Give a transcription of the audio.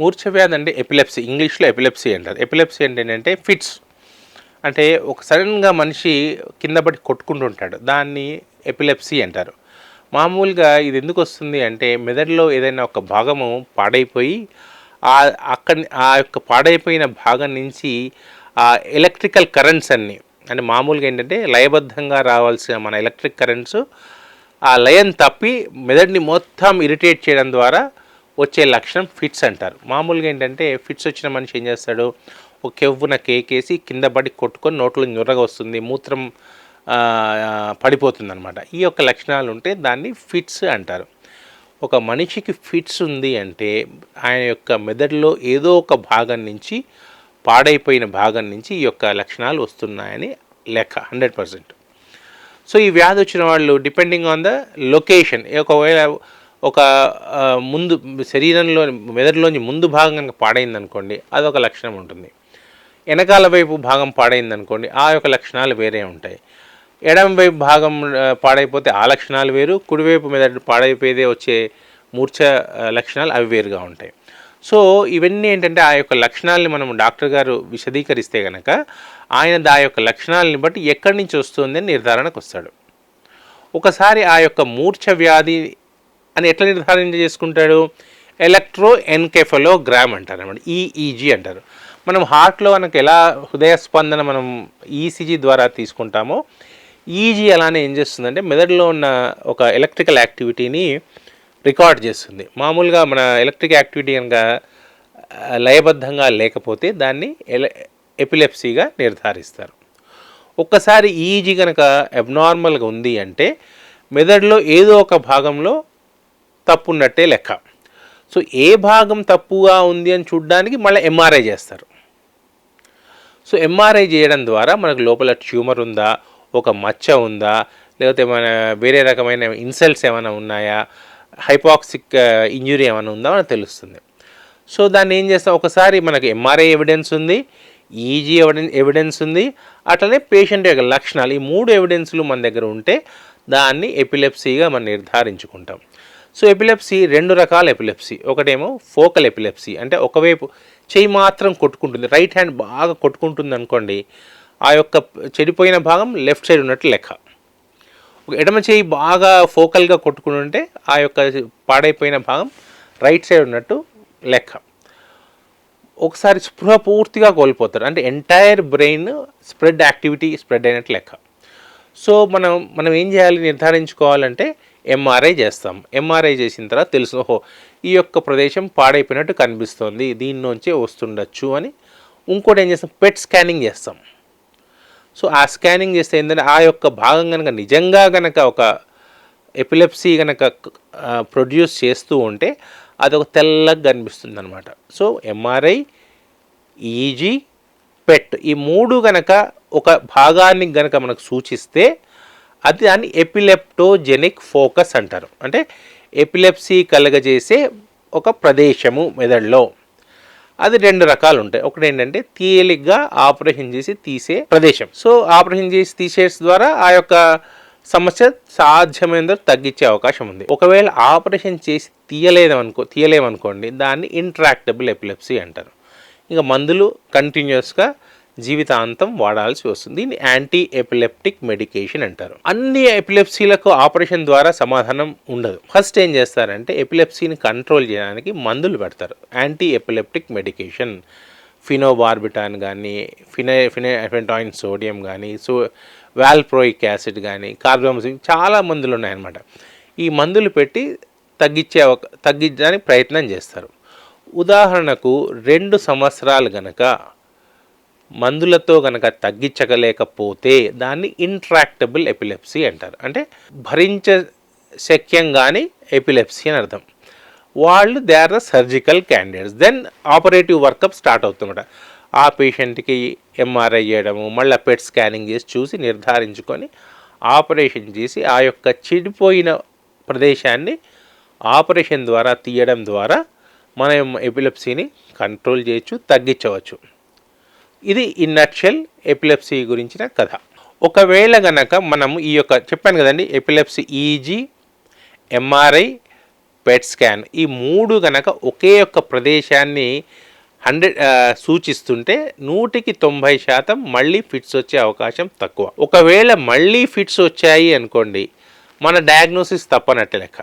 మూర్ఛ వ్యాధి అంటే ఎపిలెప్సీ, ఇంగ్లీష్లో ఎపిలెప్సీ అంటారు. ఎపిలెప్సీ అంటే ఏంటంటే ఫిట్స్, అంటే ఒక సడన్గా మనిషి కింద పడి కొట్టుకుంటుంటాడు, దాన్ని ఎపిలెప్సీ అంటారు. మామూలుగా ఇది ఎందుకు వస్తుంది అంటే మెదడులో ఏదైనా ఒక భాగము పాడైపోయి ఆ యొక్క పాడైపోయిన భాగం నుంచి ఆ ఎలక్ట్రికల్ కరెంట్స్ అన్నీ, అంటే మామూలుగా ఏంటంటే లయబద్ధంగా రావాల్సిన మన ఎలక్ట్రిక్ కరెంట్స్ ఆ లయం తప్పి మెదడుని మొత్తం ఇరిటేట్ చేయడం ద్వారా వచ్చే లక్షణం ఫిట్స్ అంటారు. మామూలుగా ఏంటంటే ఫిట్స్ వచ్చిన మనిషి ఏం చేస్తాడు, ఒక కెవ్వున కేకేసి కింద పడి కొట్టుకొని నోట్లో నురగ వస్తుంది, మూత్రం పడిపోతుంది అనమాట. ఈ యొక్క లక్షణాలు ఉంటే దాన్ని ఫిట్స్ అంటారు. ఒక మనిషికి ఫిట్స్ ఉంది అంటే ఆయన యొక్క మెదడులో ఏదో ఒక భాగం నుంచి, పాడైపోయిన భాగం నుంచి ఈ యొక్క లక్షణాలు వస్తున్నాయని లెక్క 100%. సో ఈ వ్యాధి వచ్చిన వాళ్ళు డిపెండింగ్ ఆన్ ద లొకేషన్, ఒకవేళ ఒక ముందు శరీరంలో మెదడులోని ముందు భాగం కనుక పాడైందనుకోండి అదొక లక్షణం ఉంటుంది. వెనకాల వైపు భాగం పాడైందనుకోండి ఆ యొక్క లక్షణాలు వేరే ఉంటాయి. ఎడమ వైపు భాగం పాడైపోతే ఆ లక్షణాలు వేరు, కుడివైపు మెదడు పాడైపోయేదే వచ్చే మూర్ఛ లక్షణాలు అవి వేరుగా ఉంటాయి. సో ఇవన్నీ ఏంటంటే ఆ యొక్క లక్షణాలని మనం డాక్టర్ గారు విశదీకరిస్తే కనుక ఆయన ఆ యొక్క లక్షణాలని బట్టి ఎక్కడి నుంచి వస్తుంది అని నిర్ధారణకు వస్తాడు. ఒకసారి ఆ యొక్క మూర్ఛ వ్యాధి అని ఎట్లా నిర్ధారణ చేసుకుంటాడు, ఎలక్ట్రోఎన్కెఫలోగ్రామ్ అంటారు అన్నమాట, ఈఈజీ అంటారు. మనం హార్ట్లో మనకు ఎలా హృదయ స్పందన మనం ఈసీజీ ద్వారా తీసుకుంటామో ఈజీ అలానే ఏం చేస్తుందంటే మెదడులో ఉన్న ఒక ఎలక్ట్రికల్ యాక్టివిటీని రికార్డ్ చేస్తుంది. మామూలుగా మన ఎలక్ట్రిక్ యాక్టివిటీ కనుక లయబద్ధంగా లేకపోతే దాన్ని ఎపిలెప్సీగా నిర్ధారిస్తారు. ఒక్కసారి ఈజీ కనుక అబ్నార్మల్గా ఉంది అంటే మెదడులో ఏదో ఒక భాగంలో తప్పు ఉన్నట్టే లెక్క. సో ఏ భాగం తప్పుగా ఉంది అని చూడడానికి మళ్ళీ ఎంఆర్ఐ చేస్తారు. సో ఎంఆర్ఐ చేయడం ద్వారా మనకు లోపల ట్యూమర్ ఉందా, ఒక మచ్చ ఉందా, లేకపోతే మన వేరే రకమైన ఇన్సల్ట్స్ ఏమైనా ఉన్నాయా, హైపాక్సిక్ ఇంజురీ ఏమైనా ఉందా అని తెలుస్తుంది. సో దాన్ని ఏం చేస్తాం, ఒకసారి మనకు ఎంఆర్ఐ ఎవిడెన్స్ ఉంది, ఈజీ ఎవిడెన్స్ ఉంది, అట్లనే పేషెంట్ యొక్క లక్షణాలు, ఈ 3 ఎవిడెన్స్లు మన దగ్గర ఉంటే దాన్ని ఎపిలెప్సీగా మనం నిర్ధారించుకుంటాం. సో ఎపిలెప్సీ 2 రకాల ఎపిలెప్సీ. ఒకటేమో ఫోకల్ ఎపిలెప్సీ, అంటే ఒకవైపు చెయ్యి మాత్రం కొట్టుకుంటుంది, రైట్ హ్యాండ్ బాగా కొట్టుకుంటుంది అనుకోండి, ఆ యొక్క చెడిపోయిన భాగం లెఫ్ట్ సైడ్ ఉన్నట్టు లెక్క. ఎడమ చేయి బాగా ఫోకల్గా కొట్టుకుంటుంటే ఆ యొక్క పాడైపోయిన భాగం రైట్ సైడ్ ఉన్నట్టు లెక్క. ఒకసారి స్పృహ పూర్తిగా కోల్పోతారు, అంటే ఎంటైర్ బ్రెయిన్ యాక్టివిటీ స్ప్రెడ్ అయినట్టు లెక్క. సో మనం ఏం చేయాలి, నిర్ధారించుకోవాలంటే ఎంఆర్ఐ చేస్తాం. ఎంఆర్ఐ చేసిన తర్వాత తెలుసు, ఓహో ఈ యొక్క ప్రదేశం పాడైపోయినట్టు కనిపిస్తుంది, దీని నుంచే వస్తుండొచ్చు అని. ఇంకోటి ఏం చేస్తాం, పెట్ స్కానింగ్ చేస్తాం. సో ఆ స్కానింగ్ చేస్తే ఏంటంటే ఆ యొక్క భాగం కనుక నిజంగా కనుక ఒక ఎపిలెప్సీ కనుక ప్రొడ్యూస్ చేస్తూ ఉంటే అదొక తెల్లగా కనిపిస్తుంది అనమాట. సో ఎంఆర్ఐ, ఈజీ, పెట్, ఈ 3 కనుక ఒక భాగాన్ని కనుక మనకు సూచిస్తే అది దాన్ని ఎపిలెప్టోజెనిక్ ఫోకస్ అంటారు. అంటే ఎపిలెప్సీ కలగజేసే ఒక ప్రదేశము మెదడులో. అది 2 రకాలు ఉంటాయి. ఒకటి ఏంటంటే తేలిగ్గా ఆపరేషన్ చేసి తీసే ప్రదేశం. సో ఆపరేషన్ చేసి తీసేసి ద్వారా ఆ యొక్క సమస్య సాధ్యమైనంత తగ్గించే అవకాశం ఉంది. ఒకవేళ ఆపరేషన్ చేసి తీయలేమనుకోండి దాన్ని ఇంట్రాక్టబుల్ ఎపిలెప్సీ అంటారు. ఇంకా మందులు కంటిన్యూస్గా జీవితాంతం వాడాల్సి వస్తుంది. దీన్ని యాంటీ ఎపిలెప్టిక్ మెడికేషన్ అంటారు. అన్ని ఎపిలెప్సీలకు ఆపరేషన్ ద్వారా సమాధానం ఉండదు. ఫస్ట్ ఏం చేస్తారంటే ఎపిలెప్సీని కంట్రోల్ చేయడానికి మందులు పెడతారు, యాంటీ ఎపిలెప్టిక్ మెడికేషన్. ఫినోబార్బిటాన్ కానీ, ఫినైఫెంటాయిన్ సోడియం కానీ, వాల్ప్రోయిక్ యాసిడ్ కానీ, కార్బోమజిన్, చాలా మందులు ఉన్నాయన్నమాట. ఈ మందులు పెట్టి తగ్గించడానికి ప్రయత్నం చేస్తారు. ఉదాహరణకు 2 సంవత్సరాలు గనక మందులతో కనుక తగ్గించలేకపోతే దాన్ని ఇంట్రాక్టబుల్ ఎపిలెప్సీ అంటారు. అంటే భరించశక్యంగాని ఎపిలెప్సీ అని అర్థం. వాళ్ళు they are the surgical candidates. Then operative workup start అవుతుందన్నమాట. ఆ పేషెంట్కి ఎంఆర్ఐ చేయడము, మళ్ళీ పెట్ స్కానింగ్ చేసి చూసి నిర్ధారించుకొని ఆపరేషన్ చేసి ఆ యొక్క చెడిపోయిన ప్రదేశాన్ని ఆపరేషన్ ద్వారా తీయడం ద్వారా మనం ఎపిలెప్సీని కంట్రోల్ చేయొచ్చు, తగ్గించవచ్చు. ఇది ఇన్ నట్షెల్ ఎపిలెప్సీ గురించిన కథ. ఒకవేళ గనక మనం ఈ యొక్క చెప్పాను కదండి, epilepsy easy, MRI, PET scan, ఈ 3 గనక ఒకే ఒక్క ప్రదేశాన్ని 100 సూచిస్తుంటే 100% మళ్ళీ ఫిట్స్ వచ్చే అవకాశం తక్కువ. ఒకవేళ మళ్ళీ ఫిట్స్ వచ్చాయి అనుకోండి, మన డయాగ్నోసిస్ తప్పనట్టే లెక్క.